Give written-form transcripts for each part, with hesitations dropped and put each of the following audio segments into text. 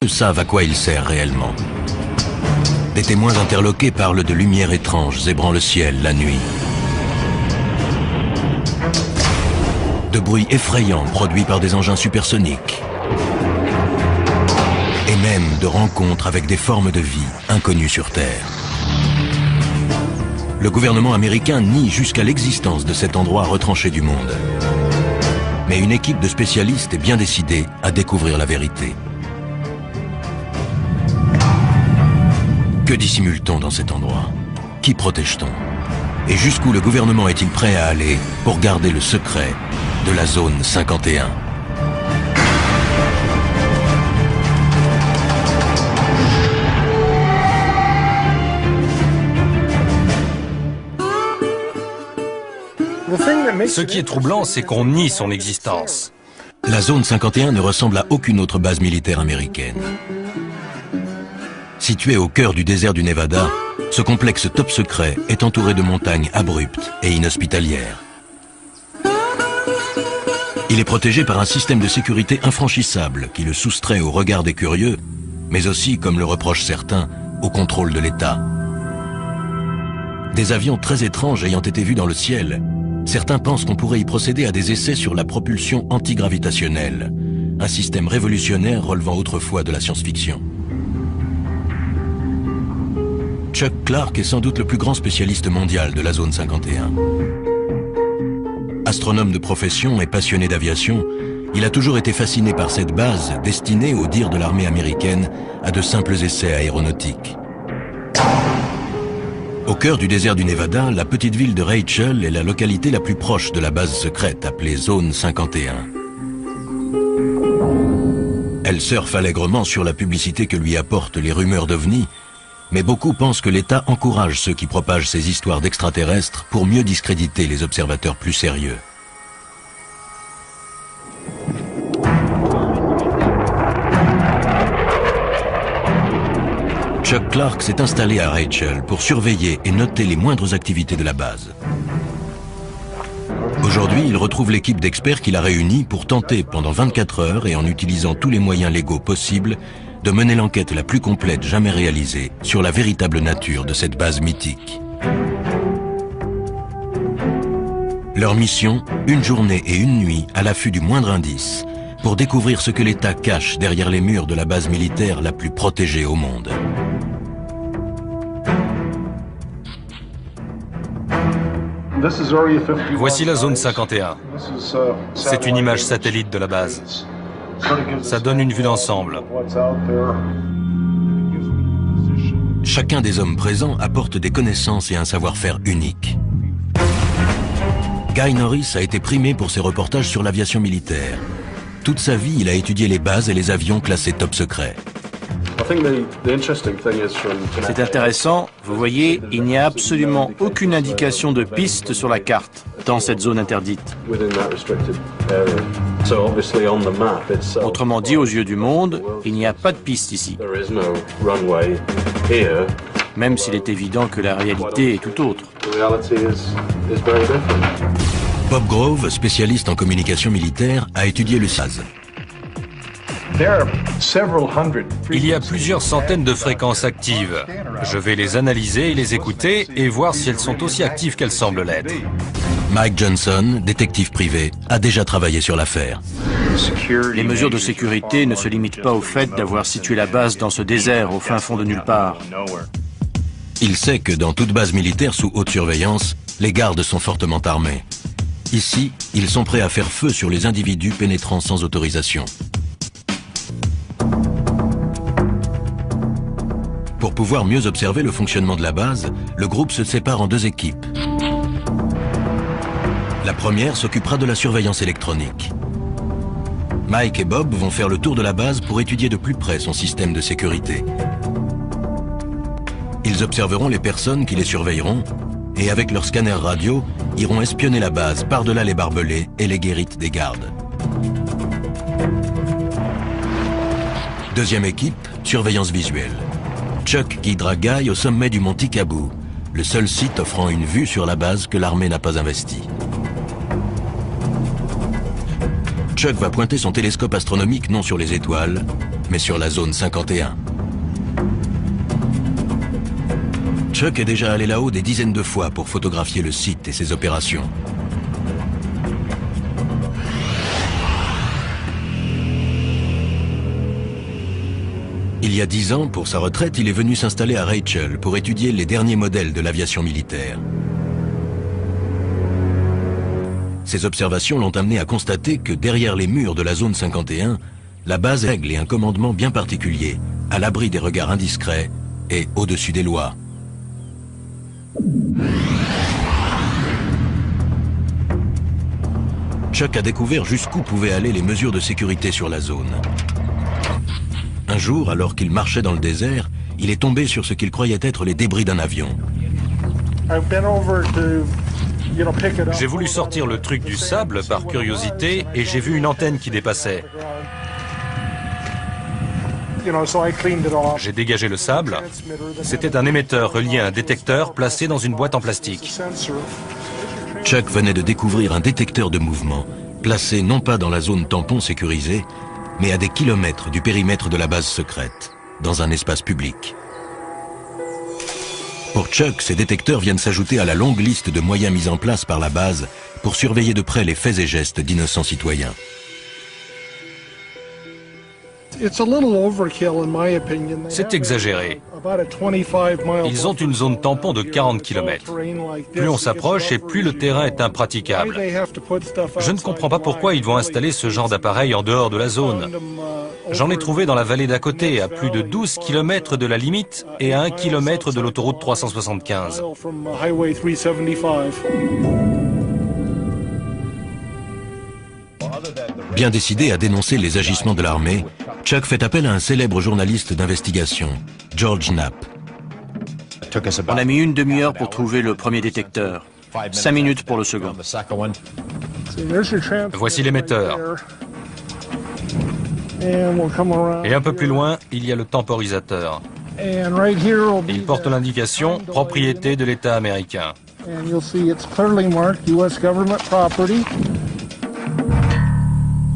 peu savent à quoi il sert réellement. Des témoins interloqués parlent de lumières étranges zébrant le ciel la nuit. De bruits effrayants produits par des engins supersoniques. Et même de rencontres avec des formes de vie inconnues sur Terre. Le gouvernement américain nie jusqu'à l'existence de cet endroit retranché du monde. Mais une équipe de spécialistes est bien décidée à découvrir la vérité. Que dissimule-t-on dans cet endroit? Qui protège-t-on? Et jusqu'où le gouvernement est-il prêt à aller pour garder le secret de la zone 51? Ce qui est troublant, c'est qu'on nie son existence. La zone 51 ne ressemble à aucune autre base militaire américaine. Situé au cœur du désert du Nevada, ce complexe top secret est entouré de montagnes abruptes et inhospitalières. Il est protégé par un système de sécurité infranchissable qui le soustrait au regard des curieux, mais aussi, comme le reprochent certains, au contrôle de l'État. Des avions très étranges ayant été vus dans le ciel, certains pensent qu'on pourrait y procéder à des essais sur la propulsion antigravitationnelle, un système révolutionnaire relevant autrefois de la science-fiction. Chuck Clark est sans doute le plus grand spécialiste mondial de la zone 51. Astronome de profession et passionné d'aviation, il a toujours été fasciné par cette base destinée, au dire de l'armée américaine, à de simples essais aéronautiques. Au cœur du désert du Nevada, la petite ville de Rachel est la localité la plus proche de la base secrète appelée Zone 51. Elle surfe allègrement sur la publicité que lui apportent les rumeurs d'OVNI, mais beaucoup pensent que l'État encourage ceux qui propagent ces histoires d'extraterrestres pour mieux discréditer les observateurs plus sérieux. Chuck Clark s'est installé à Rachel pour surveiller et noter les moindres activités de la base. Aujourd'hui, il retrouve l'équipe d'experts qu'il a réunie pour tenter pendant 24 heures et en utilisant tous les moyens légaux possibles de mener l'enquête la plus complète jamais réalisée sur la véritable nature de cette base mythique. Leur mission, une journée et une nuit à l'affût du moindre indice, pour découvrir ce que l'État cache derrière les murs de la base militaire la plus protégée au monde. Voici la zone 51. C'est une image satellite de la base. Ça donne une vue d'ensemble. Chacun des hommes présents apporte des connaissances et un savoir-faire unique. Guy Norris a été primé pour ses reportages sur l'aviation militaire. Toute sa vie, il a étudié les bases et les avions classés top secret. C'est intéressant, vous voyez, il n'y a absolument aucune indication de piste sur la carte dans cette zone interdite. Autrement dit, aux yeux du monde, il n'y a pas de piste ici. Même s'il est évident que la réalité est tout autre. Bob Grove, spécialiste en communication militaire, a étudié le SAS. Il y a plusieurs centaines de fréquences actives. Je vais les analyser et les écouter et voir si elles sont aussi actives qu'elles semblent l'être. Mike Johnson, détective privé, a déjà travaillé sur l'affaire. Les mesures de sécurité ne se limitent pas au fait d'avoir situé la base dans ce désert au fin fond de nulle part. Il sait que dans toute base militaire sous haute surveillance, les gardes sont fortement armés. Ici, ils sont prêts à faire feu sur les individus pénétrant sans autorisation. Pour pouvoir mieux observer le fonctionnement de la base, le groupe se sépare en deux équipes. La première s'occupera de la surveillance électronique. Mike et Bob vont faire le tour de la base pour étudier de plus près son système de sécurité. Ils observeront les personnes qui les surveilleront et avec leur scanner radio, iront espionner la base par-delà les barbelés et les guérites des gardes. Deuxième équipe, surveillance visuelle. Chuck guidera Guy au sommet du mont Tikabou, le seul site offrant une vue sur la base que l'armée n'a pas investie. Chuck va pointer son télescope astronomique non sur les étoiles, mais sur la zone 51. Chuck est déjà allé là-haut des dizaines de fois pour photographier le site et ses opérations. Il y a 10 ans, pour sa retraite, il est venu s'installer à Rachel pour étudier les derniers modèles de l'aviation militaire. Ses observations l'ont amené à constater que derrière les murs de la zone 51, la base règle et un commandement bien particulier, à l'abri des regards indiscrets et au-dessus des lois. Chuck a découvert jusqu'où pouvaient aller les mesures de sécurité sur la zone. Un jour, alors qu'il marchait dans le désert, il est tombé sur ce qu'il croyait être les débris d'un avion. J'ai voulu sortir le truc du sable par curiosité et j'ai vu une antenne qui dépassait. J'ai dégagé le sable. C'était un émetteur relié à un détecteur placé dans une boîte en plastique. Chuck venait de découvrir un détecteur de mouvement, placé non pas dans la zone tampon sécurisée, mais à des kilomètres du périmètre de la base secrète, dans un espace public. Pour Chuck, ces détecteurs viennent s'ajouter à la longue liste de moyens mis en place par la base pour surveiller de près les faits et gestes d'innocents citoyens. C'est exagéré. Ils ont une zone tampon de 40 km. Plus on s'approche et plus le terrain est impraticable. Je ne comprends pas pourquoi ils vont installer ce genre d'appareil en dehors de la zone. J'en ai trouvé dans la vallée d'à côté, à plus de 12 km de la limite et à 1 km de l'autoroute 375. Bien décidé à dénoncer les agissements de l'armée, Chuck fait appel à un célèbre journaliste d'investigation, George Knapp. On a mis une demi-heure pour trouver le premier détecteur. 5 minutes pour le second. Voici l'émetteur. Et un peu plus loin, il y a le temporisateur. Il porte l'indication « Propriété de l'État américain ».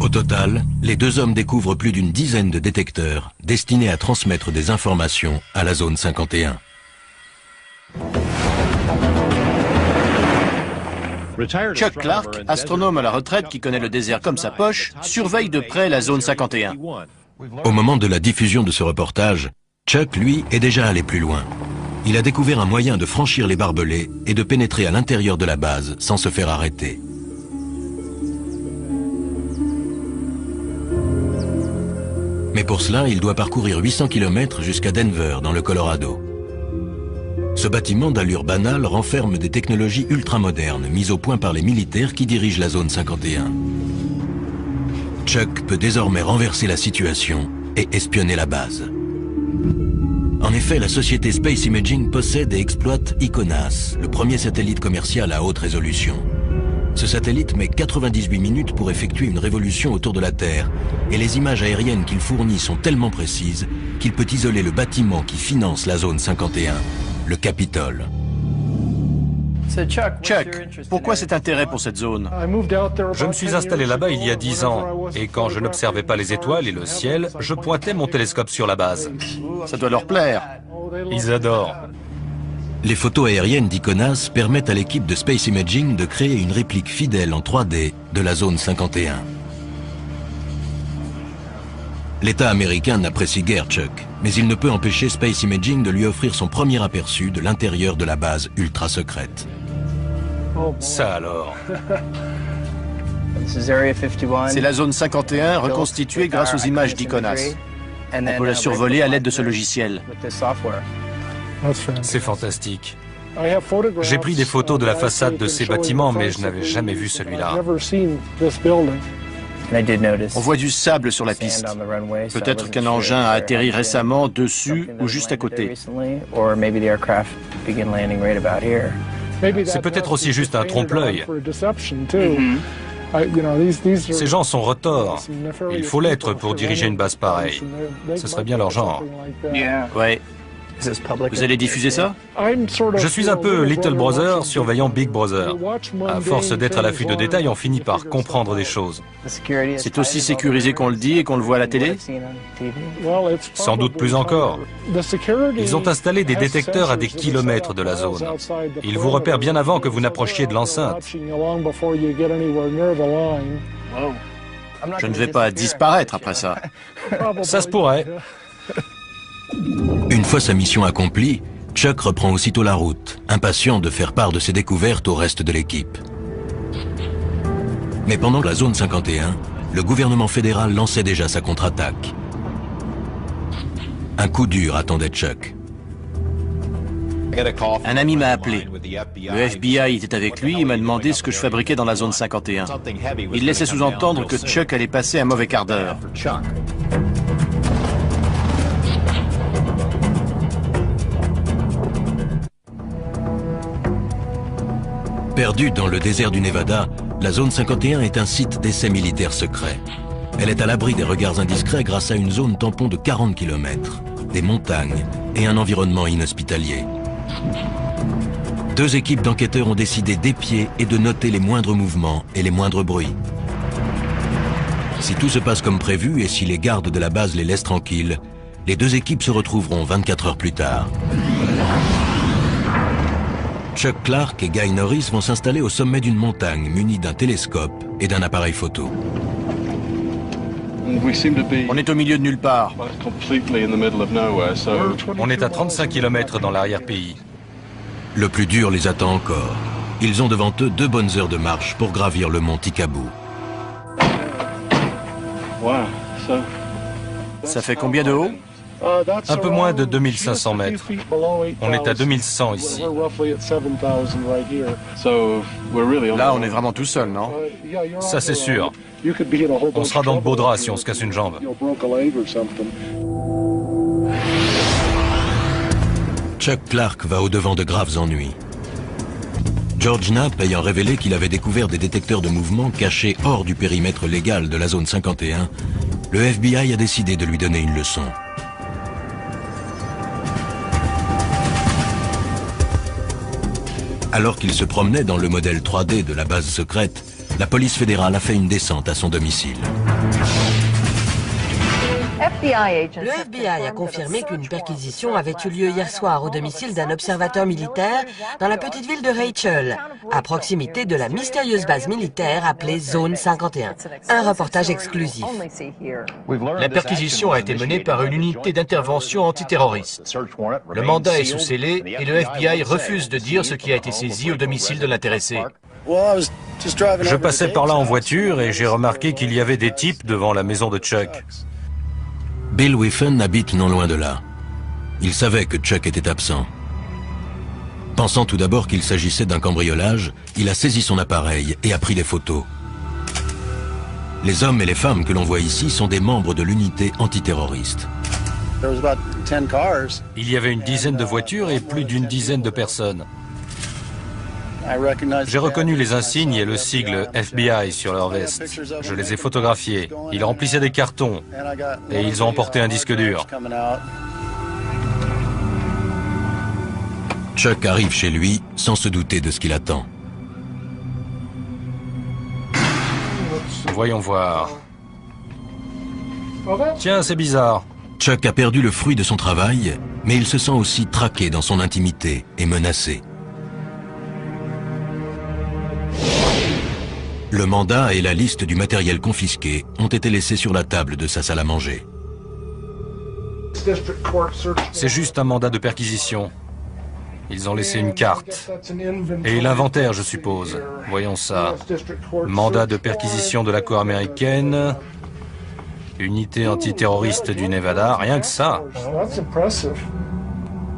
Au total, les deux hommes découvrent plus d'une dizaine de détecteurs destinés à transmettre des informations à la zone 51. Chuck Clark, astronome à la retraite qui connaît le désert comme sa poche, surveille de près la zone 51. Au moment de la diffusion de ce reportage, Chuck, lui, est déjà allé plus loin. Il a découvert un moyen de franchir les barbelés et de pénétrer à l'intérieur de la base sans se faire arrêter. Mais pour cela, il doit parcourir 800 km jusqu'à Denver, dans le Colorado. Ce bâtiment d'allure banale renferme des technologies ultramodernes mises au point par les militaires qui dirigent la zone 51. Chuck peut désormais renverser la situation et espionner la base. En effet, la société Space Imaging possède et exploite ICONAS, le premier satellite commercial à haute résolution. Ce satellite met 98 minutes pour effectuer une révolution autour de la Terre, et les images aériennes qu'il fournit sont tellement précises qu'il peut isoler le bâtiment qui finance la zone 51, le Capitole. Chuck, pourquoi cet intérêt pour cette zone? Je me suis installé là-bas il y a 10 ans, et quand je n'observais pas les étoiles et le ciel, je pointais mon télescope sur la base. Ça doit leur plaire. Ils adorent. Les photos aériennes d'ICONAS permettent à l'équipe de Space Imaging de créer une réplique fidèle en 3D de la zone 51. L'État américain n'apprécie guère Chuck, mais il ne peut empêcher Space Imaging de lui offrir son premier aperçu de l'intérieur de la base ultra secrète. Ça alors. C'est la zone 51 reconstituée grâce aux images d'ICONAS. On peut la survoler à l'aide de ce logiciel. C'est fantastique. J'ai pris des photos de la façade de ces bâtiments, mais je n'avais jamais vu celui-là. On voit du sable sur la piste. Peut-être qu'un engin a atterri récemment dessus ou juste à côté. C'est peut-être aussi juste un trompe-l'œil. Ces gens sont retors. Il faut l'être pour diriger une base pareille. Ce serait bien leur genre. Ouais. Vous allez diffuser ça? Je suis un peu Little Brother surveillant Big Brother. À force d'être à l'affût de détails, on finit par comprendre des choses. C'est aussi sécurisé qu'on le dit et qu'on le voit à la télé? Sans doute plus encore. Ils ont installé des détecteurs à des kilomètres de la zone. Ils vous repèrent bien avant que vous n'approchiez de l'enceinte. Je ne vais pas disparaître après ça. Ça se pourrait. Une fois sa mission accomplie, Chuck reprend aussitôt la route, impatient de faire part de ses découvertes au reste de l'équipe. Mais pendant la zone 51, le gouvernement fédéral lançait déjà sa contre-attaque. Un coup dur attendait Chuck. Un ami m'a appelé. Le FBI était avec lui et m'a demandé ce que je fabriquais dans la zone 51. Il laissait sous-entendre que Chuck allait passer un mauvais quart d'heure. Perdue dans le désert du Nevada, la zone 51 est un site d'essai militaire secret. Elle est à l'abri des regards indiscrets grâce à une zone tampon de 40 km, des montagnes et un environnement inhospitalier. Deux équipes d'enquêteurs ont décidé d'épier et de noter les moindres mouvements et les moindres bruits. Si tout se passe comme prévu et si les gardes de la base les laissent tranquilles, les deux équipes se retrouveront 24 heures plus tard. Chuck Clark et Guy Norris vont s'installer au sommet d'une montagne munis d'un télescope et d'un appareil photo. On est au milieu de nulle part. On est à 35 km dans l'arrière-pays. Le plus dur les attend encore. Ils ont devant eux 2 bonnes heures de marche pour gravir le mont Tikabou. Ça fait combien de haut? Un peu moins de 2500 mètres. On est à 2100 ici. Là, on est vraiment tout seul, non? Ça, c'est sûr. On sera dans le beau drap si on se casse une jambe. Chuck Clark va au-devant de graves ennuis. George Knapp ayant révélé qu'il avait découvert des détecteurs de mouvement cachés hors du périmètre légal de la zone 51, le FBI a décidé de lui donner une leçon. Alors qu'il se promenait dans le modèle 3D de la base secrète, la police fédérale a fait une descente à son domicile. Le FBI a confirmé qu'une perquisition avait eu lieu hier soir au domicile d'un observateur militaire dans la petite ville de Rachel, à proximité de la mystérieuse base militaire appelée Zone 51. Un reportage exclusif. La perquisition a été menée par une unité d'intervention antiterroriste. Le mandat est sous scellé et le FBI refuse de dire ce qui a été saisi au domicile de l'intéressé. Je passais par là en voiture et j'ai remarqué qu'il y avait des types devant la maison de Chuck. Bill Whiffen habite non loin de là. Il savait que Chuck était absent. Pensant tout d'abord qu'il s'agissait d'un cambriolage, il a saisi son appareil et a pris des photos. Les hommes et les femmes que l'on voit ici sont des membres de l'unité antiterroriste. Il y avait une dizaine de voitures et plus d'une dizaine de personnes. J'ai reconnu les insignes et le sigle FBI sur leur veste. Je les ai photographiés. Ils remplissaient des cartons et ils ont emporté un disque dur. Chuck arrive chez lui sans se douter de ce qu'il attend. Voyons voir. Tiens, c'est bizarre. Chuck a perdu le fruit de son travail, mais il se sent aussi traqué dans son intimité et menacé. Le mandat et la liste du matériel confisqué ont été laissés sur la table de sa salle à manger. C'est juste un mandat de perquisition. Ils ont laissé une carte. Et l'inventaire, je suppose. Voyons ça. Mandat de perquisition de la Cour américaine. Unité antiterroriste du Nevada. Rien que ça.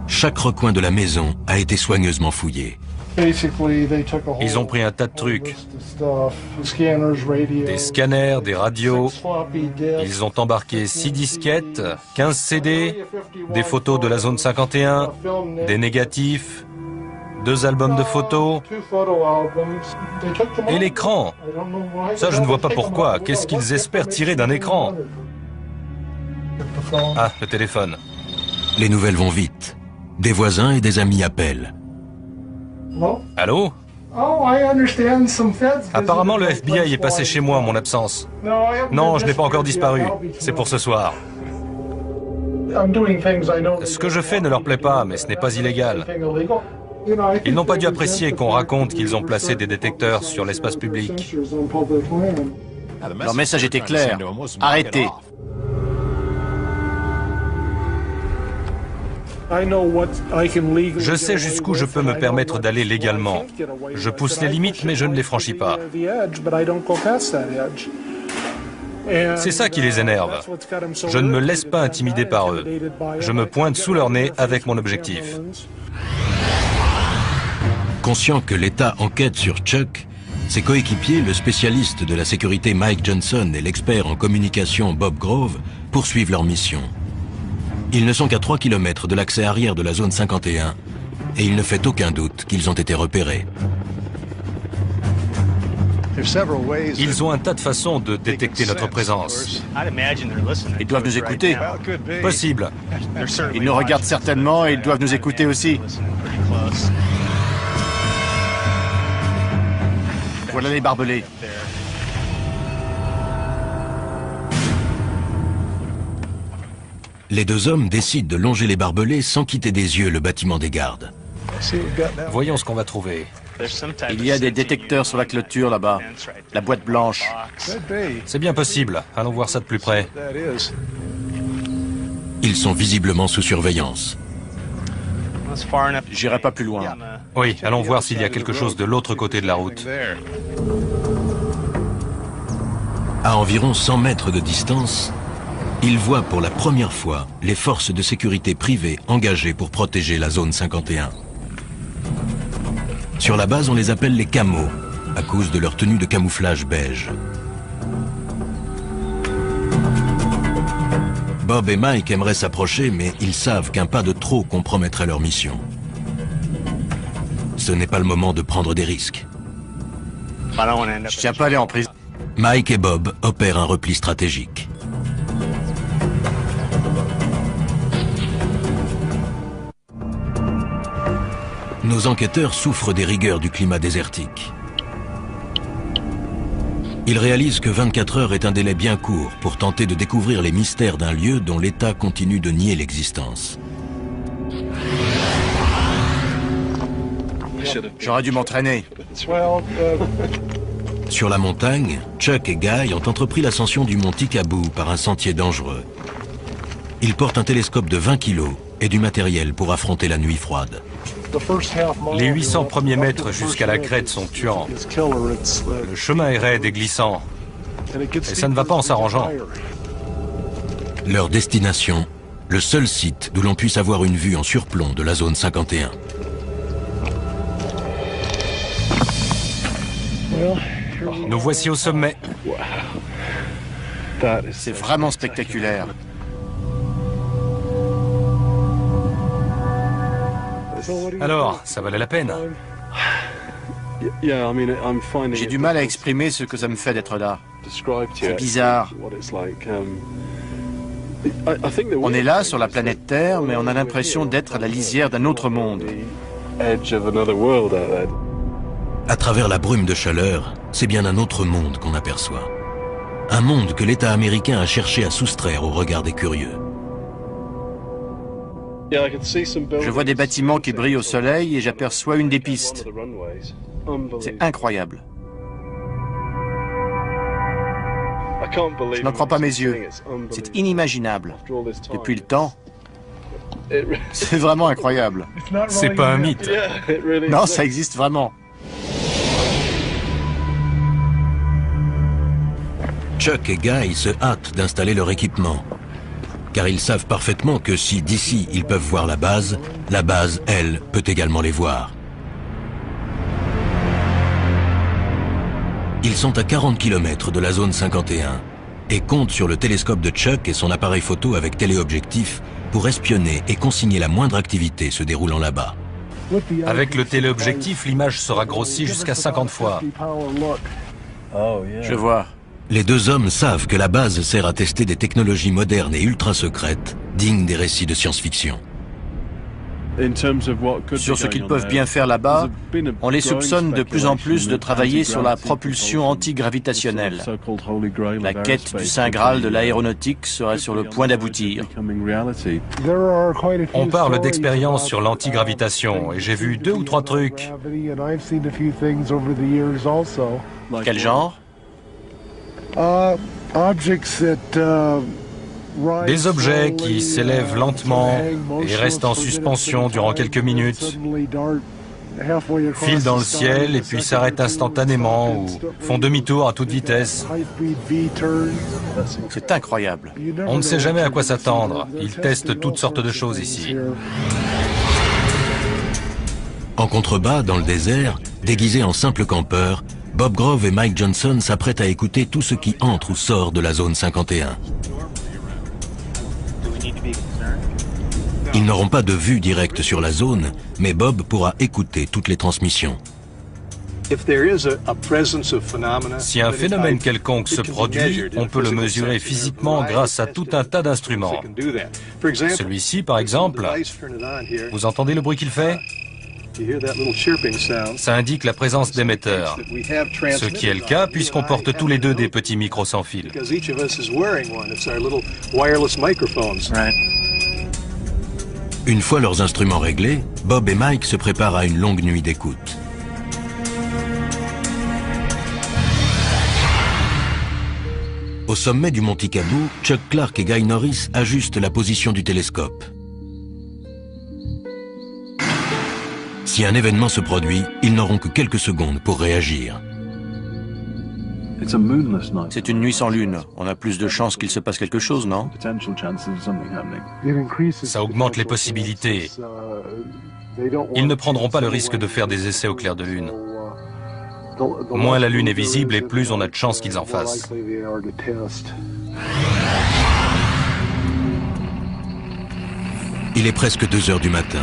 Chaque recoin de la maison a été soigneusement fouillé. Ils ont pris un tas de trucs. Des scanners, des radios. Ils ont embarqué 6 disquettes, 15 CD, des photos de la zone 51, des négatifs, 2 albums de photos et l'écran. Ça, je ne vois pas pourquoi. Qu'est-ce qu'ils espèrent tirer d'un écran? Ah, le téléphone. Les nouvelles vont vite. Des voisins et des amis appellent. Allô? Apparemment, le FBI est passé chez moi en mon absence. Non, je n'ai pas encore disparu. C'est pour ce soir. Ce que je fais ne leur plaît pas, mais ce n'est pas illégal. Ils n'ont pas dû apprécier qu'on raconte qu'ils ont placé des détecteurs sur l'espace public. Leur message était clair. Arrêtez. Je sais jusqu'où je peux me permettre d'aller légalement. Je pousse les limites, mais je ne les franchis pas. C'est ça qui les énerve. Je ne me laisse pas intimider par eux. Je me pointe sous leur nez avec mon objectif. Conscient que l'État enquête sur Chuck, ses coéquipiers, le spécialiste de la sécurité Mike Johnson et l'expert en communication Bob Grove, poursuivent leur mission. Ils ne sont qu'à 3 km de l'accès arrière de la zone 51 et il ne fait aucun doute qu'ils ont été repérés. Ils ont un tas de façons de détecter notre présence. Ils doivent nous écouter. Possible. Ils nous regardent certainement et ils doivent nous écouter aussi. Voilà les barbelés. Les deux hommes décident de longer les barbelés sans quitter des yeux le bâtiment des gardes. Voyons ce qu'on va trouver. Il y a des détecteurs sur la clôture là-bas. La boîte blanche. C'est bien possible. Allons voir ça de plus près. Ils sont visiblement sous surveillance. J'irai pas plus loin. Oui, allons voir s'il y a quelque chose de l'autre côté de la route. À environ 100 mètres de distance, ils voient pour la première fois les forces de sécurité privées engagées pour protéger la zone 51. Sur la base, on les appelle les camos, à cause de leur tenue de camouflage beige. Bob et Mike aimeraient s'approcher, mais ils savent qu'un pas de trop compromettrait leur mission. Ce n'est pas le moment de prendre des risques. Je tiens pas à aller en prison. Mike et Bob opèrent un repli stratégique. Nos enquêteurs souffrent des rigueurs du climat désertique. Ils réalisent que 24 heures est un délai bien court pour tenter de découvrir les mystères d'un lieu dont l'État continue de nier l'existence. J'aurais dû m'entraîner. Sur la montagne, Chuck et Guy ont entrepris l'ascension du mont Tikaboo par un sentier dangereux. Ils portent un télescope de 20 kg et du matériel pour affronter la nuit froide. Les 800 premiers mètres jusqu'à la crête sont tuants. Le chemin est raide et glissant. Et ça ne va pas en s'arrangeant. Leur destination, le seul site d'où l'on puisse avoir une vue en surplomb de la zone 51. Nous voici au sommet. C'est vraiment spectaculaire. Alors, ça valait la peine. J'ai du mal à exprimer ce que ça me fait d'être là. C'est bizarre. On est là, sur la planète Terre, mais on a l'impression d'être à la lisière d'un autre monde. À travers la brume de chaleur, c'est bien un autre monde qu'on aperçoit. Un monde que l'État américain a cherché à soustraire au regard des curieux. Je vois des bâtiments qui brillent au soleil et j'aperçois une des pistes. C'est incroyable. Je n'en crois pas mes yeux. C'est inimaginable. Depuis le temps, c'est vraiment incroyable. C'est pas un mythe. Non, ça existe vraiment. Chuck et Guy se hâtent d'installer leur équipement. Car ils savent parfaitement que si d'ici ils peuvent voir la base, elle, peut également les voir. Ils sont à 40 km de la zone 51 et comptent sur le télescope de Chuck et son appareil photo avec téléobjectif pour espionner et consigner la moindre activité se déroulant là-bas. Avec le téléobjectif, l'image sera grossie jusqu'à 50 fois. Je vois. Les deux hommes savent que la base sert à tester des technologies modernes et ultra secrètes, dignes des récits de science-fiction. Sur ce qu'ils peuvent bien faire là-bas, on les soupçonne de plus en plus de travailler sur la propulsion antigravitationnelle. La quête du Saint Graal de l'aéronautique serait sur le point d'aboutir. On parle d'expérience sur l'antigravitation et j'ai vu 2 ou 3 trucs. Quel genre? Des objets qui s'élèvent lentement et restent en suspension durant quelques minutes, filent dans le ciel et puis s'arrêtent instantanément ou font demi-tour à toute vitesse. C'est incroyable. On ne sait jamais à quoi s'attendre. Ils testent toutes sortes de choses ici. En contrebas, dans le désert, déguisés en simples campeurs, Bob Grove et Mike Johnson s'apprêtent à écouter tout ce qui entre ou sort de la zone 51. Ils n'auront pas de vue directe sur la zone, mais Bob pourra écouter toutes les transmissions. Si un phénomène quelconque se produit, on peut le mesurer physiquement grâce à tout un tas d'instruments. Celui-ci, par exemple, vous entendez le bruit qu'il fait? Ça indique la présence d'émetteurs, ce qui est le cas puisqu'on porte tous les deux des petits micros sans fil. Une fois leurs instruments réglés, Bob et Mike se préparent à une longue nuit d'écoute. Au sommet du Mont Ticaboo, Chuck Clark et Guy Norris ajustent la position du télescope. Si un événement se produit, ils n'auront que quelques secondes pour réagir. C'est une nuit sans lune. On a plus de chances qu'il se passe quelque chose, non? Ça augmente les possibilités. Ils ne prendront pas le risque de faire des essais au clair de lune. Moins la lune est visible et plus on a de chances qu'ils en fassent. Il est presque 2 heures du matin.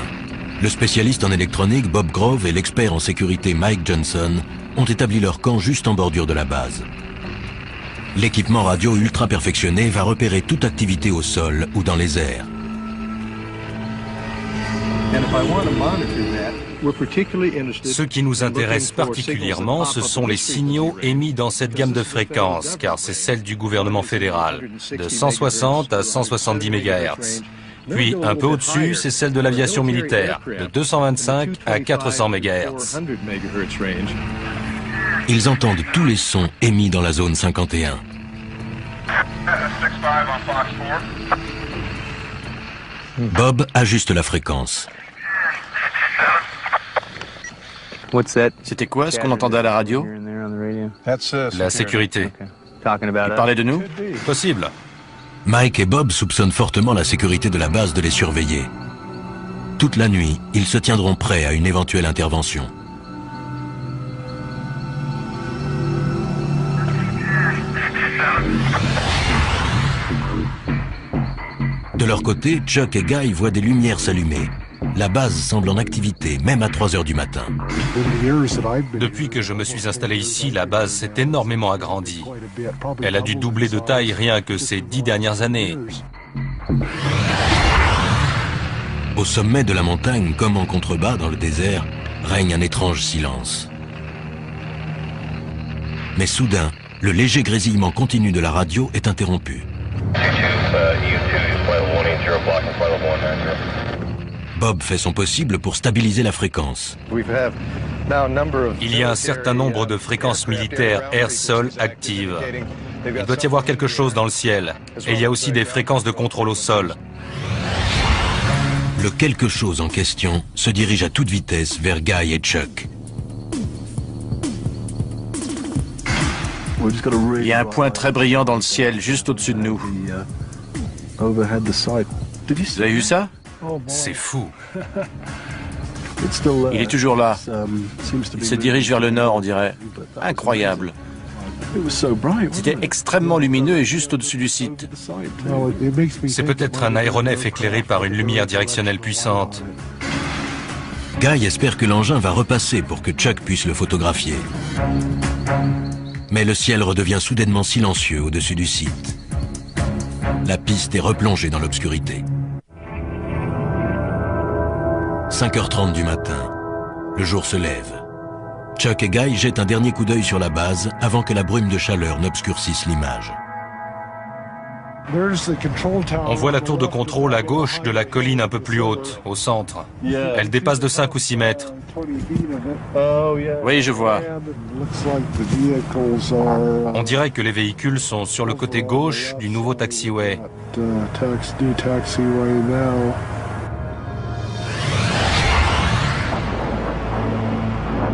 Le spécialiste en électronique Bob Grove et l'expert en sécurité Mike Johnson ont établi leur camp juste en bordure de la base. L'équipement radio ultra perfectionné va repérer toute activité au sol ou dans les airs. Ce qui nous intéresse particulièrement, ce sont les signaux émis dans cette gamme de fréquences, car c'est celle du gouvernement fédéral, de 160 à 170 MHz. Puis, un peu au-dessus, c'est celle de l'aviation militaire, de 225 à 400 MHz. Ils entendent tous les sons émis dans la zone 51. Bob ajuste la fréquence. C'était quoi ce qu'on entendait à la radio? La sécurité. Il parlait de nous? Possible. Mike et Bob soupçonnent fortement la sécurité de la base de les surveiller. Toute la nuit, ils se tiendront prêts à une éventuelle intervention. De leur côté, Chuck et Guy voient des lumières s'allumer. La base semble en activité, même à 3 heures du matin. Depuis que je me suis installé ici, la base s'est énormément agrandie. Elle a dû doubler de taille rien que ces 10 dernières années. Au sommet de la montagne, comme en contrebas dans le désert, règne un étrange silence. Mais soudain, le léger grésillement continu de la radio est interrompu. Bob fait son possible pour stabiliser la fréquence. Il y a un certain nombre de fréquences militaires air-sol actives. Il doit y avoir quelque chose dans le ciel. Et il y a aussi des fréquences de contrôle au sol. Le quelque chose en question se dirige à toute vitesse vers Guy et Chuck. Il y a un point très brillant dans le ciel, juste au-dessus de nous. Vous avez vu ça? C'est fou. Il est toujours là. Il se dirige vers le nord, on dirait. Incroyable. C'était extrêmement lumineux et juste au-dessus du site. C'est peut-être un aéronef éclairé par une lumière directionnelle puissante. Guy espère que l'engin va repasser pour que Chuck puisse le photographier. Mais le ciel redevient soudainement silencieux au-dessus du site. La piste est replongée dans l'obscurité. 5h30 du matin. Le jour se lève. Chuck et Guy jettent un dernier coup d'œil sur la base avant que la brume de chaleur n'obscurcisse l'image. On voit la tour de contrôle à gauche de la colline un peu plus haute, au centre. Elle dépasse de 5 ou 6 mètres. Oui, je vois. On dirait que les véhicules sont sur le côté gauche du nouveau taxiway.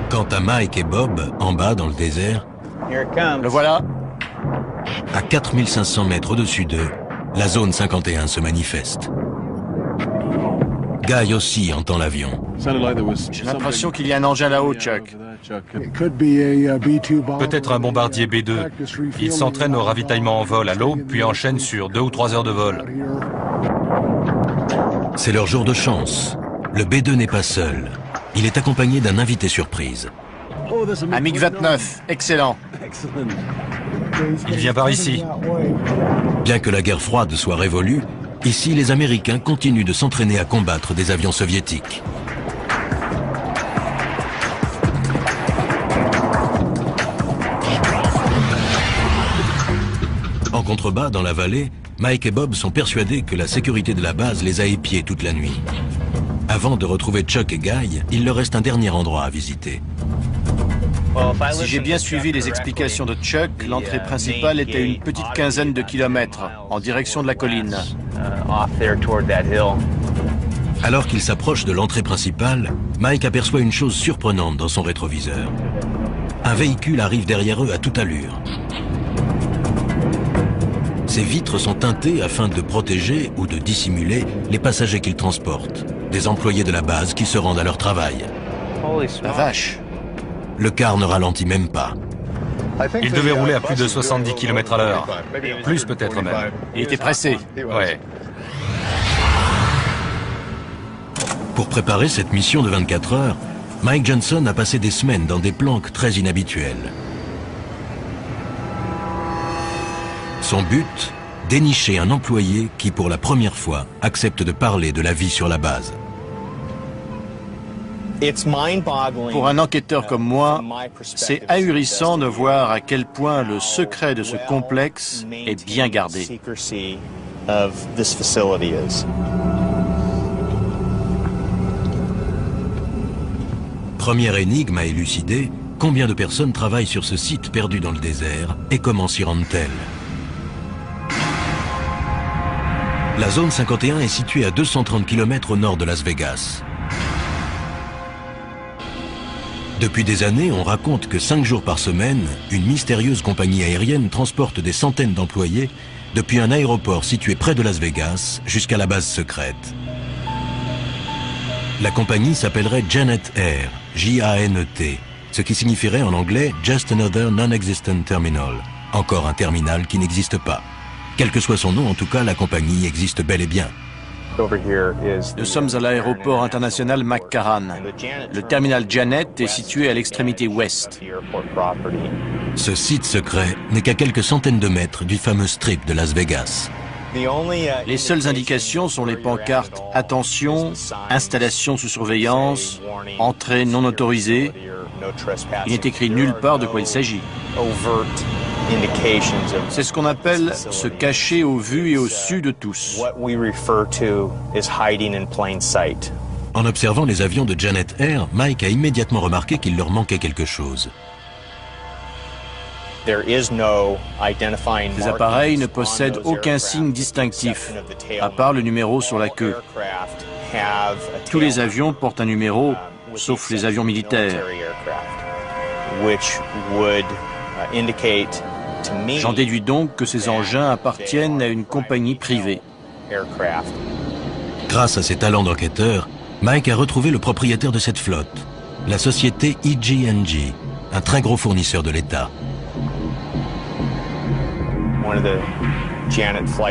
Quant à Mike et Bob, en bas dans le désert, Le voilà. à 4500 mètres au-dessus d'eux, la zone 51 se manifeste. Guy aussi entend l'avion. J'ai l'impression qu'il y a un engin là-haut, Chuck. Peut-être un bombardier B-2. Il s'entraîne au ravitaillement en vol à l'aube, puis enchaîne sur 2 ou 3 heures de vol. C'est leur jour de chance. Le B-2 n'est pas seul. Il est accompagné d'un invité surprise. Un MiG-29, excellent. Il vient par ici. Bien que la guerre froide soit révolue, ici les Américains continuent de s'entraîner à combattre des avions soviétiques. En contrebas, dans la vallée, Mike et Bob sont persuadés que la sécurité de la base les a épiés toute la nuit. Avant de retrouver Chuck et Guy, il leur reste un dernier endroit à visiter. Si j'ai bien suivi les explications de Chuck, l'entrée principale était à une petite quinzaine de kilomètres, en direction de la colline. Alors qu'ils s'approchent de l'entrée principale, Mike aperçoit une chose surprenante dans son rétroviseur. Un véhicule arrive derrière eux à toute allure. Ses vitres sont teintées afin de protéger ou de dissimuler les passagers qu'ils transportent, des employés de la base qui se rendent à leur travail. La vache! Le car ne ralentit même pas. Il devait rouler à plus de 70 km à l'heure. Plus peut-être même. Il était pressé. Ouais. Pour préparer cette mission de 24 heures, Mike Johnson a passé des semaines dans des planques très inhabituelles. Son but, dénicher un employé qui, pour la première fois, accepte de parler de la vie sur la base. Pour un enquêteur comme moi, c'est ahurissant de voir à quel point le secret de ce complexe est bien gardé. Première énigme à élucider, combien de personnes travaillent sur ce site perdu dans le désert et comment s'y rendent-elles? La zone 51 est située à 230 km au nord de Las Vegas. Depuis des années, on raconte que 5 jours par semaine, une mystérieuse compagnie aérienne transporte des centaines d'employés depuis un aéroport situé près de Las Vegas jusqu'à la base secrète. La compagnie s'appellerait Janet Air, J-A-N-E-T, ce qui signifierait en anglais « Just Another Non-Existent Terminal », encore un terminal qui n'existe pas. Quel que soit son nom, en tout cas, la compagnie existe bel et bien. Nous sommes à l'aéroport international McCarran. Le terminal Janet est situé à l'extrémité ouest. Ce site secret n'est qu'à quelques centaines de mètres du fameux strip de Las Vegas. Les seules indications sont les pancartes « Attention »,« Installation sous surveillance »,« Entrée non autorisée ». Il n'est écrit nulle part de quoi il s'agit. C'est ce qu'on appelle se cacher au vu et au su de tous. En observant les avions de Janet Air, Mike a immédiatement remarqué qu'il leur manquait quelque chose. Ces appareils ne possèdent aucun signe distinctif, à part le numéro sur la queue. Tous les avions portent un numéro, sauf les avions militaires. J'en déduis donc que ces engins appartiennent à une compagnie privée. Grâce à ses talents d'enquêteur, Mike a retrouvé le propriétaire de cette flotte, la société EG&G, un très gros fournisseur de l'État.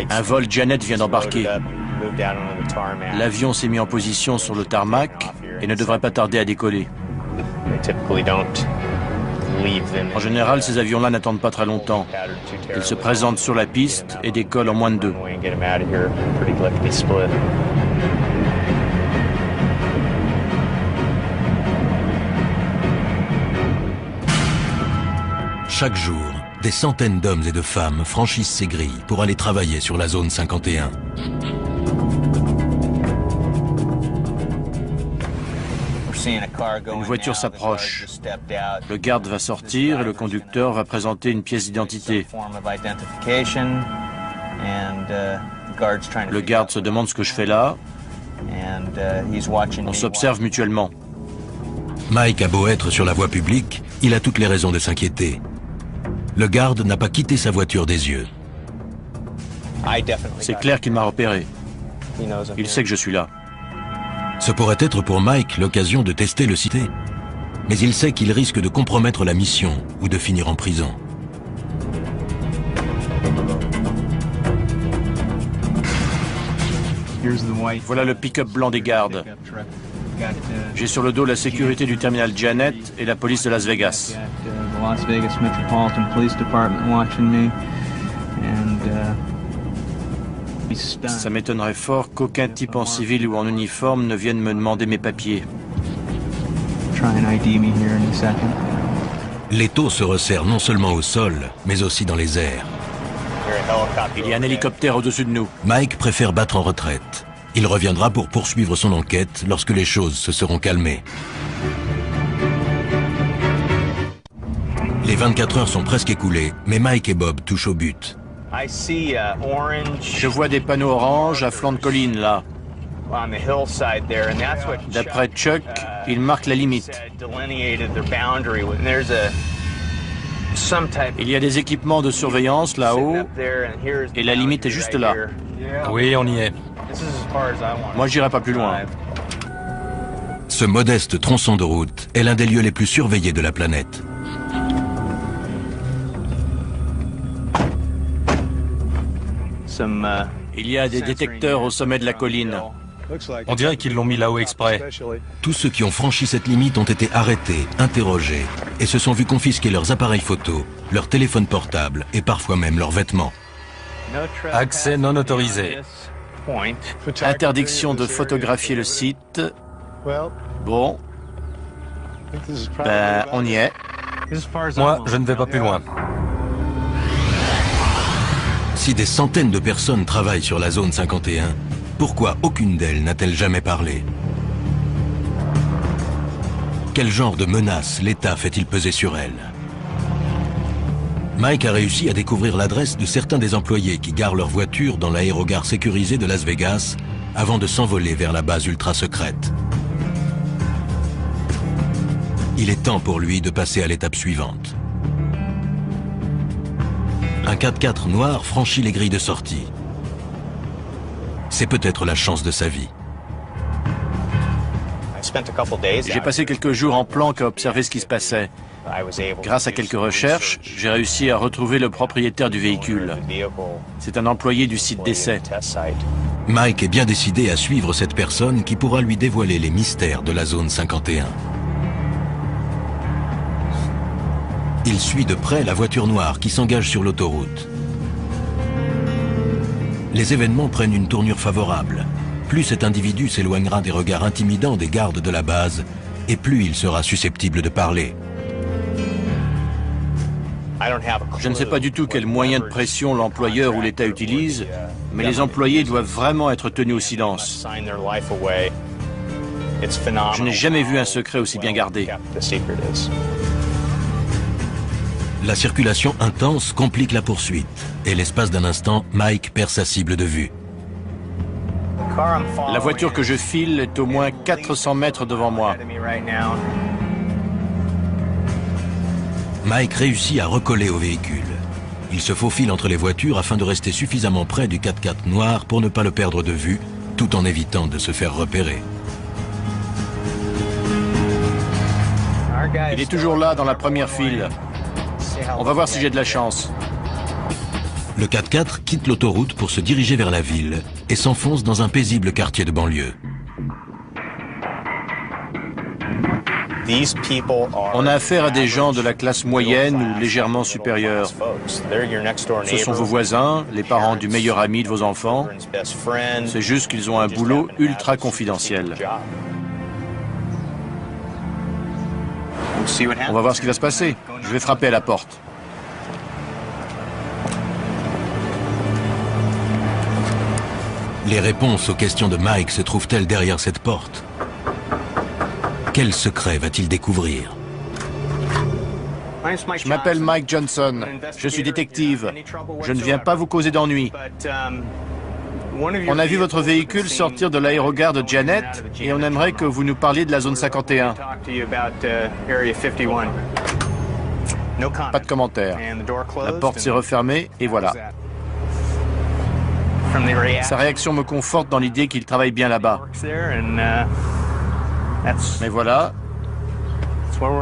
Un vol Janet vient d'embarquer. L'avion s'est mis en position sur le tarmac et ne devrait pas tarder à décoller. En général, ces avions-là n'attendent pas très longtemps. Ils se présentent sur la piste et décollent en moins de 2. Chaque jour, des centaines d'hommes et de femmes franchissent ces grilles pour aller travailler sur la zone 51. Une voiture s'approche. Le garde va sortir et le conducteur va présenter une pièce d'identité. Le garde se demande ce que je fais là. On s'observe mutuellement. Mike a beau être sur la voie publique, il a toutes les raisons de s'inquiéter. Le garde n'a pas quitté sa voiture des yeux. C'est clair qu'il m'a repéré. Il sait que je suis là. Ce pourrait être pour Mike l'occasion de tester le cité. Mais il sait qu'il risque de compromettre la mission ou de finir en prison. Voilà le pick-up blanc des gardes. J'ai sur le dos la sécurité du terminal Janet et la police de Las Vegas. Ça m'étonnerait fort qu'aucun type en civil ou en uniforme ne vienne me demander mes papiers. L'étau se resserre non seulement au sol, mais aussi dans les airs. Il y a un hélicoptère au-dessus de nous. Mike préfère battre en retraite. Il reviendra pour poursuivre son enquête lorsque les choses se seront calmées. Les 24 heures sont presque écoulées, mais Mike et Bob touchent au but. Je vois des panneaux oranges à flanc de colline, là. D'après Chuck, ils marquent la limite. Il y a des équipements de surveillance là-haut, et la limite est juste là. Oui, on y est. Moi, j'irai pas plus loin. Ce modeste tronçon de route est l'un des lieux les plus surveillés de la planète. Il y a des détecteurs au sommet de la colline. On dirait qu'ils l'ont mis là-haut exprès. Tous ceux qui ont franchi cette limite ont été arrêtés, interrogés et se sont vus confisquer leurs appareils photo, leurs téléphones portables et parfois même leurs vêtements. Accès non autorisé. Interdiction de photographier le site. Bon. Ben, on y est. Moi, je ne vais pas plus loin. Si des centaines de personnes travaillent sur la zone 51, pourquoi aucune d'elles n'a-t-elle jamais parlé? Quel genre de menace l'État fait-il peser sur elles? Mike a réussi à découvrir l'adresse de certains des employés qui garent leur voiture dans l'aérogare sécurisé de Las Vegas avant de s'envoler vers la base ultra secrète. Il est temps pour lui de passer à l'étape suivante. Un 4x4 noir franchit les grilles de sortie. C'est peut-être la chance de sa vie. J'ai passé quelques jours en planque à observer ce qui se passait. Grâce à quelques recherches, j'ai réussi à retrouver le propriétaire du véhicule. C'est un employé du site d'essai. Mike est bien décidé à suivre cette personne qui pourra lui dévoiler les mystères de la zone 51. Il suit de près la voiture noire qui s'engage sur l'autoroute. Les événements prennent une tournure favorable. Plus cet individu s'éloignera des regards intimidants des gardes de la base, et plus il sera susceptible de parler. Je ne sais pas du tout quels moyens de pression l'employeur ou l'État utilise, mais les employés doivent vraiment être tenus au silence. Je n'ai jamais vu un secret aussi bien gardé. La circulation intense complique la poursuite, et l'espace d'un instant, Mike perd sa cible de vue. La voiture que je file est au moins 400 mètres devant moi. Mike réussit à recoller au véhicule. Il se faufile entre les voitures afin de rester suffisamment près du 4x4 noir pour ne pas le perdre de vue, tout en évitant de se faire repérer. Il est toujours là dans la première file. On va voir si j'ai de la chance. Le 4x4 quitte l'autoroute pour se diriger vers la ville et s'enfonce dans un paisible quartier de banlieue. On a affaire à des gens de la classe moyenne ou légèrement supérieure. Ce sont vos voisins, les parents du meilleur ami de vos enfants. C'est juste qu'ils ont un boulot ultra confidentiel. On va voir ce qui va se passer. Je vais frapper à la porte. Les réponses aux questions de Mike se trouvent-elles derrière cette porte? Quel secret va-t-il découvrir? Je m'appelle Mike Johnson. Je suis détective. Je ne viens pas vous causer d'ennuis. On a vu votre véhicule sortir de l'aérogare de Janet et on aimerait que vous nous parliez de la zone 51. Pas de commentaire. La porte s'est refermée et voilà. Sa réaction me conforte dans l'idée qu'il travaille bien là-bas. Mais voilà,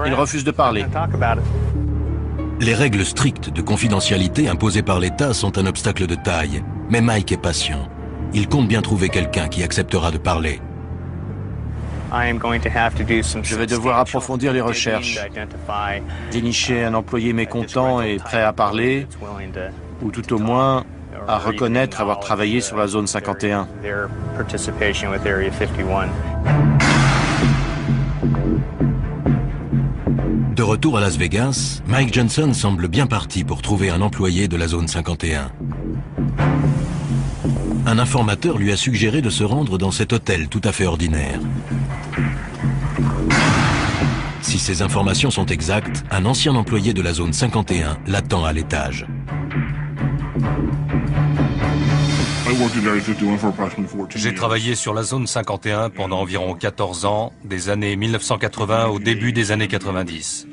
il refuse de parler. Les règles strictes de confidentialité imposées par l'État sont un obstacle de taille. Mais Mike est patient. Il compte bien trouver quelqu'un qui acceptera de parler. Je vais devoir approfondir les recherches, dénicher un employé mécontent et prêt à parler, ou tout au moins à reconnaître avoir travaillé sur la zone 51. De retour à Las Vegas, Mike Johnson semble bien parti pour trouver un employé de la zone 51. Un informateur lui a suggéré de se rendre dans cet hôtel tout à fait ordinaire. Si ces informations sont exactes, un ancien employé de la zone 51 l'attend à l'étage. J'ai travaillé sur la zone 51 pendant environ 14 ans, des années 1980 au début des années 90.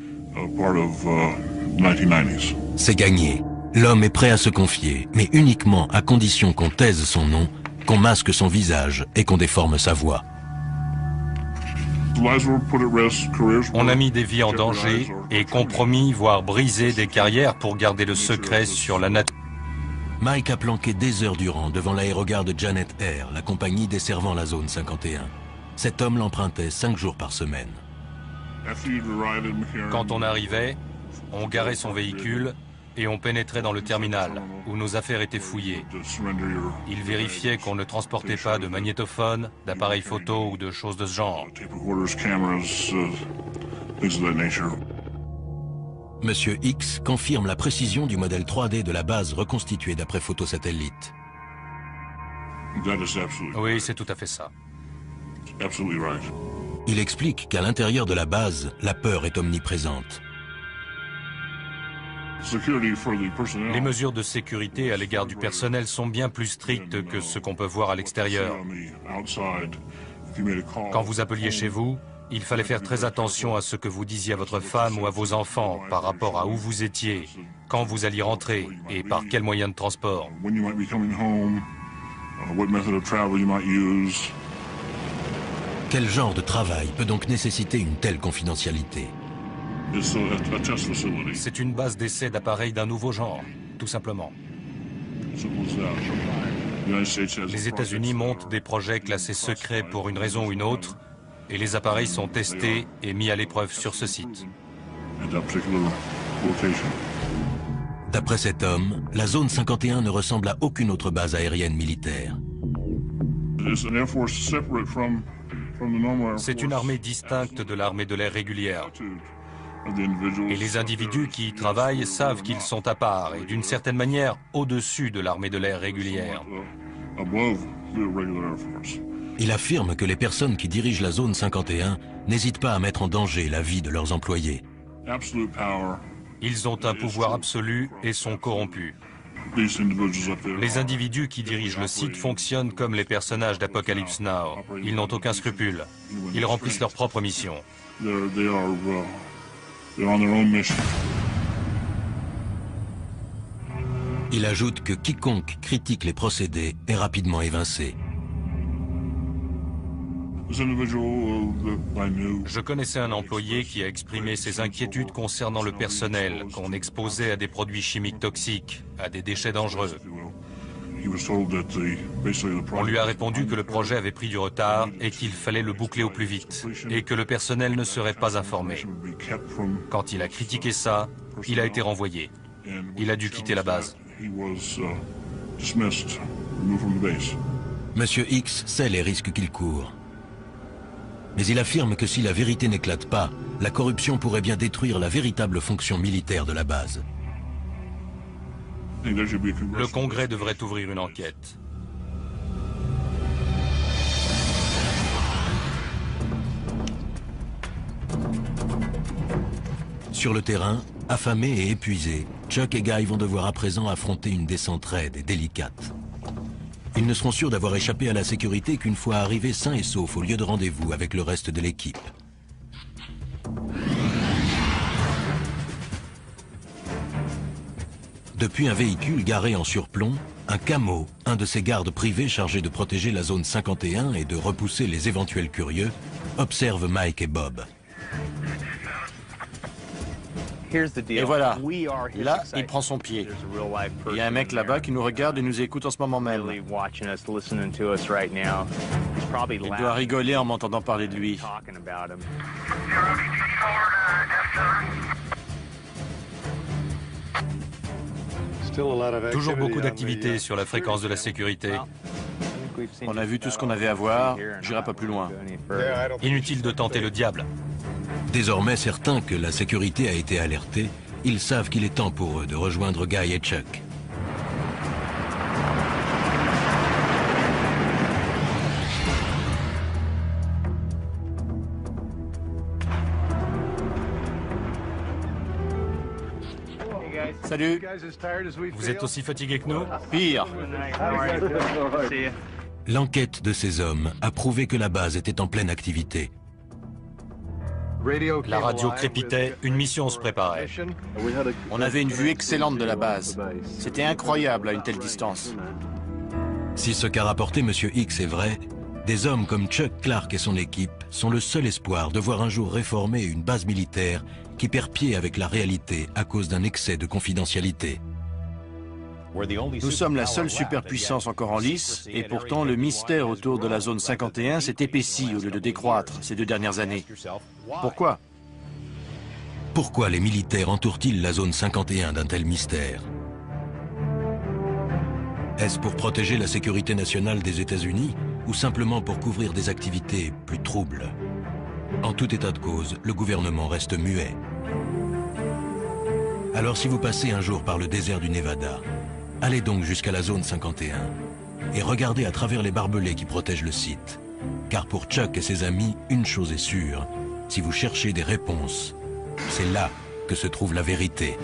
C'est gagné. L'homme est prêt à se confier, mais uniquement à condition qu'on taise son nom, qu'on masque son visage et qu'on déforme sa voix. On a mis des vies en danger et compromis, voire brisé des carrières pour garder le secret sur la nature. Mike a planqué des heures durant devant l'aérogare de Janet Air, la compagnie desservant la zone 51. Cet homme l'empruntait 5 jours par semaine. Quand on arrivait, on garait son véhicule et on pénétrait dans le terminal, où nos affaires étaient fouillées. Il vérifiait qu'on ne transportait pas de magnétophone, d'appareils photo ou de choses de ce genre. Monsieur X confirme la précision du modèle 3D de la base reconstituée d'après photos satellites. Oui, c'est tout à fait ça. Il explique qu'à l'intérieur de la base, la peur est omniprésente. Les mesures de sécurité à l'égard du personnel sont bien plus strictes que ce qu'on peut voir à l'extérieur. Quand vous appeliez chez vous, il fallait faire très attention à ce que vous disiez à votre femme ou à vos enfants par rapport à où vous étiez, quand vous alliez rentrer et par quel moyen de transport. Quel genre de travail peut donc nécessiter une telle confidentialité? C'est une base d'essai d'appareils d'un nouveau genre, tout simplement. Les États-Unis montent des projets classés secrets pour une raison ou une autre, et les appareils sont testés et mis à l'épreuve sur ce site. D'après cet homme, la zone 51 ne ressemble à aucune autre base aérienne militaire. C'est une armée distincte de l'armée de l'air régulière. Et les individus qui y travaillent savent qu'ils sont à part et d'une certaine manière au-dessus de l'armée de l'air régulière. Il affirme que les personnes qui dirigent la zone 51 n'hésitent pas à mettre en danger la vie de leurs employés. Ils ont un pouvoir absolu et sont corrompus. Les individus qui dirigent le site fonctionnent comme les personnages d'Apocalypse Now. Ils n'ont aucun scrupule. Ils remplissent leur propre mission. Il ajoute que quiconque critique les procédés est rapidement évincé. Je connaissais un employé qui a exprimé ses inquiétudes concernant le personnel qu'on exposait à des produits chimiques toxiques, à des déchets dangereux. On lui a répondu que le projet avait pris du retard et qu'il fallait le boucler au plus vite, et que le personnel ne serait pas informé. Quand il a critiqué ça, il a été renvoyé. Il a dû quitter la base. Monsieur X sait les risques qu'il court. Mais il affirme que si la vérité n'éclate pas, la corruption pourrait bien détruire la véritable fonction militaire de la base. Le Congrès devrait ouvrir une enquête. Sur le terrain, affamés et épuisés, Chuck et Guy vont devoir à présent affronter une descente raide et délicate. Ils ne seront sûrs d'avoir échappé à la sécurité qu'une fois arrivés sains et saufs au lieu de rendez-vous avec le reste de l'équipe. Depuis un véhicule garé en surplomb, un camo, un de ces gardes privés chargés de protéger la zone 51 et de repousser les éventuels curieux, observe Mike et Bob. Et voilà, là, il prend son pied. Il y a un mec là-bas qui nous regarde et nous écoute en ce moment même. Il doit rigoler en m'entendant parler de lui. Toujours beaucoup d'activités sur la fréquence de la sécurité. On a vu tout ce qu'on avait à voir, j'irai pas plus loin. Inutile de tenter le diable. Désormais certains que la sécurité a été alertée, ils savent qu'il est temps pour eux de rejoindre Guy et Chuck. Salut. Vous êtes aussi fatigués que nous? Pire. L'enquête de ces hommes a prouvé que la base était en pleine activité. La radio crépitait, une mission se préparait. On avait une vue excellente de la base. C'était incroyable à une telle distance. Si ce qu'a rapporté Monsieur X est vrai, des hommes comme Chuck Clark et son équipe sont le seul espoir de voir un jour réformer une base militaire qui perd pied avec la réalité à cause d'un excès de confidentialité. Nous sommes la seule superpuissance encore en lice, et pourtant le mystère autour de la zone 51 s'est épaissi au lieu de décroître ces 2 dernières années. Pourquoi? Pourquoi les militaires entourent-ils la zone 51 d'un tel mystère? Est-ce pour protéger la sécurité nationale des États-Unis ou simplement pour couvrir des activités plus troubles? En tout état de cause, le gouvernement reste muet. Alors si vous passez un jour par le désert du Nevada, allez donc jusqu'à la zone 51 et regardez à travers les barbelés qui protègent le site. Car pour Chuck et ses amis, une chose est sûre, si vous cherchez des réponses, c'est là que se trouve la vérité.